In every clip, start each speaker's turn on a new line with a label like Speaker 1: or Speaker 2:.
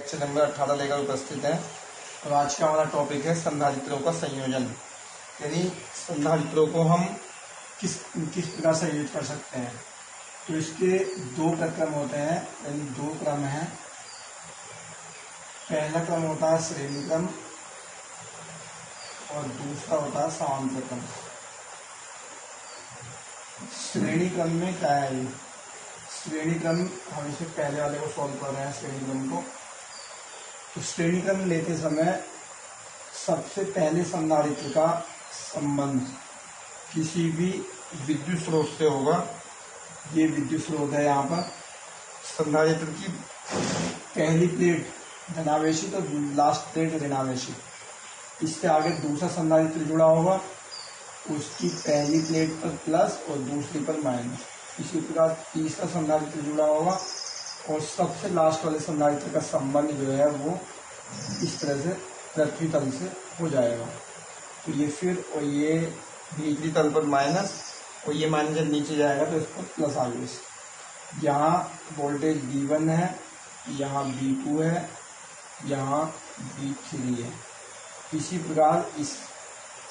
Speaker 1: Lecture number 18 लेकर उपस्थित है। और आज का हमारा टॉपिक है संधारित्रों का संयोजन, यानी संधारित्रों को हम किस किस प्रकार संयोजित कर सकते हैं। तो इसके दो प्रक्रम होते हैं, यानी दो क्रम हैं। पहला क्रम होता है श्रेणी क्रम और दूसरा होता है समांतर क्रम। श्रेणी क्रम में क्या है, ये श्रेणी क्रम हम इसे पहले वाले को सॉल्व कर रहे हैं। श्रेणी क्रम को तो श्रेणी क्रम लेते समय सबसे पहले संधारित्र का संबंध किसी भी विद्युत स्रोत से होगा। ये विद्युत स्रोत है, यहाँ पर संधारित्र की पहली प्लेट धनावेशी तो लास्ट प्लेट ऋणावेशी। इससे आगे दूसरा संधारित्र जुड़ा होगा, उसकी पहली प्लेट पर प्लस और दूसरी पर माइनस। इसी प्रकार तीसरा संधारित्र जुड़ा होगा और सबसे लास्ट वाले संधारित्र का संबंध जो है वो इस तरह से पृथ्वी तल से हो जाएगा। तो ये फिर और ये भीतरी तल पर माइनस और ये माइनस जब नीचे जाएगा तो इस पर प्लस आवेश। यहाँ वोल्टेज V1 है, यहाँ V2 है, यहाँ V3 है। इसी प्रकार इस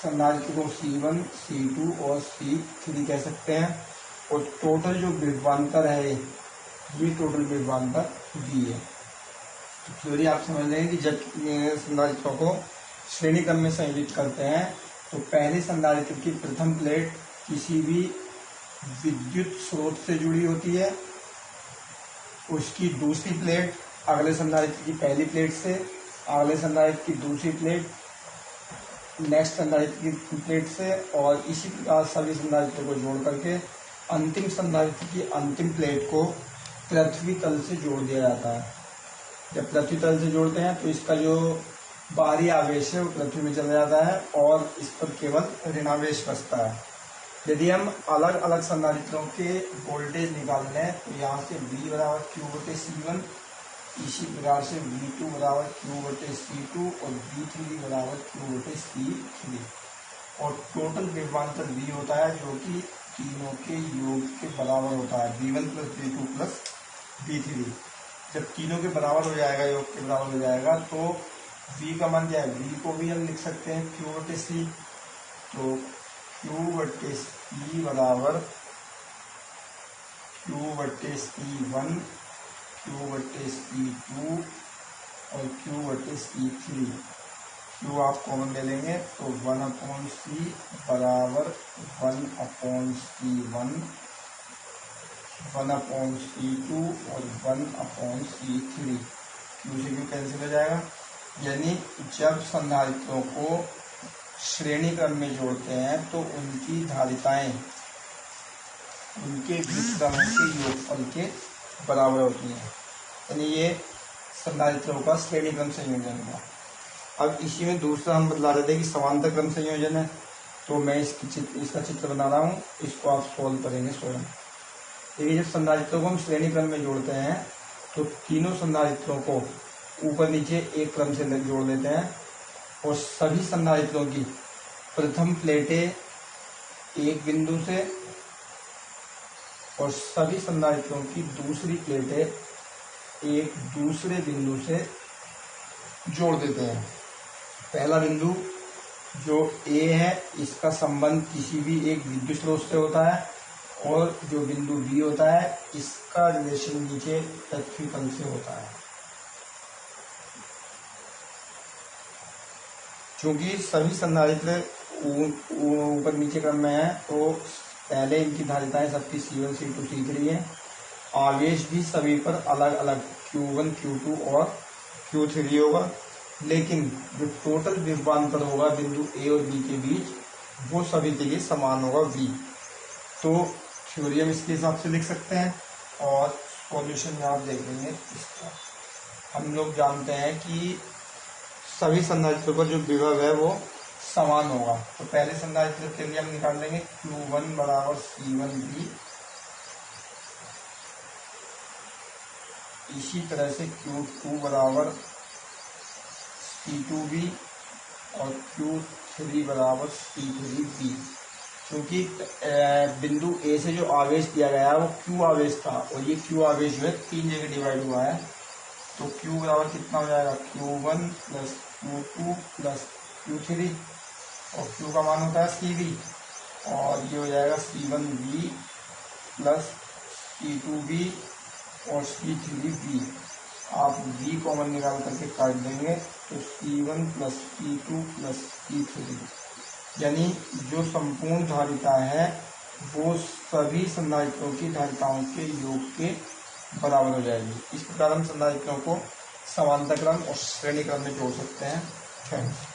Speaker 1: संधारित्र को C1, C2 और C3 कह सकते हैं। और टोटल जो विभवांतर है ये टोटल विभवांतर V है। तो थ्योरी आप समझ लेंगे कि जब संधारित्रों को श्रेणी क्रम में संयोजित करते हैं तो पहले संधारित्र की प्रथम प्लेट किसी भी विद्युत स्रोत से जुड़ी होती है, उसकी दूसरी प्लेट अगले संधारित्र की पहली प्लेट से, अगले संधारित्र की दूसरी प्लेट नेक्स्ट संधारित्र की प्लेट से, और इसी प्रकार सभी संधारित्रों को जोड़ करके अंतिम संधारित्र की अंतिम प्लेट को पृथ्वी तल से जोड़ दिया जाता है। जब पृथ्वी तल से जोड़ते हैं तो इसका जो बाहरी आवेश है वो पृथ्वी में चला जाता है और इस पर केवल ऋणावेश बचता है। यदि हम अलग अलग संधारित्रों के वोल्टेज निकाल लें तो यहाँ से V बराबर Q/C1, इसी प्रकार से V2 बराबर Q/C2 और V3 बराबर Q/C3। और टोटल विभवांतर V होता है जो कि तीनों के योग के बराबर होता है, V1 + V2 + V3। जब तीनों के बराबर हो जाएगा, योग के बराबर हो जाएगा, तो V का मान क्या है, V को भी हम लिख सकते हैं Q/C। तो Q/C बराबर Q/C1, Q/C2 और Q/C3। Q आप कॉमन ले लेंगे तो 1/C बराबर 1/C1, 1/C2 और 1/C3। Q से Q कैंसिल हो जाएगा। यानी जब संधारित्रों को श्रेणी क्रम में जोड़ते हैं तो उनकी धारिताएं उनके व्युत्क्रमों के योगफल के बराबर होती हैं। यानी ये संधारित्रों का श्रेणी क्रम संयोजन हुआ। अब इसी में दूसरा हम बतला रहे थे कि समांतर क्रम संयोजन है। तो मैं इसका चित्र बना रहा हूँ, इसको आप सोल्व करेंगे स्वयं। देखिए, जब संधारित्रों को हम श्रेणी क्रम में जोड़ते हैं तो तीनों संधारित्रों को ऊपर नीचे एक क्रम से जोड़ देते हैं और सभी संधारित्रों की प्रथम प्लेटें एक बिंदु से और सभी संधारित्रों की दूसरी प्लेटें एक दूसरे बिंदु से जोड़ देते हैं। पहला बिंदु जो A है, इसका संबंध किसी भी एक विद्युत स्रोत से होता है, और जो बिंदु B होता है इसका रिलेशन नीचे पृथ्वी तल से होता है। क्योंकि सभी संधारित्र ऊपर नीचे क्रम में है तो पहले इनकी धारिताएं सबकी C1, C2, C3 है। आवेश भी सभी पर अलग अलग Q1, Q2 और Q3 होगा, लेकिन जो टोटल विभवांतर होगा बिंदु A और B के बीच वो सभी के लिए समान होगा V। तो थ्योरी हम इसके हिसाब से लिख सकते हैं और सॉल्यूशन में आप देख लेंगे। इसका हम लोग जानते हैं कि सभी संधारित्रों का जो विभव है वो समान होगा। तो पहले संधारित्र के लिए हम निकाल लेंगे Q1 बराबर C1V, इसी तरह से Q2 बराबर C2V और Q3 बराबर C3V। क्योंकि बिंदु A से जो आवेश दिया गया है वो Q आवेश था और ये Q आवेश जो है 3 जगह डिवाइड हुआ है। तो Q बराबर कितना हो जाएगा, Q1 plus Q2 plus Q3 और Q का मान होता है CV और ये हो जाएगा C1V प्लस C2V और C3V। आप V कॉमन निकाल करके काट देंगे तो C1 plus C2 plus C3, यानी जो संपूर्ण धारिता है वो सभी संधारित्रों की धारिताओं के योग के बराबर हो जाएगी। इस प्रकार हम संधारित्रों को समांतर क्रम और श्रेणी क्रम में जोड़ सकते हैं। थैंक्स।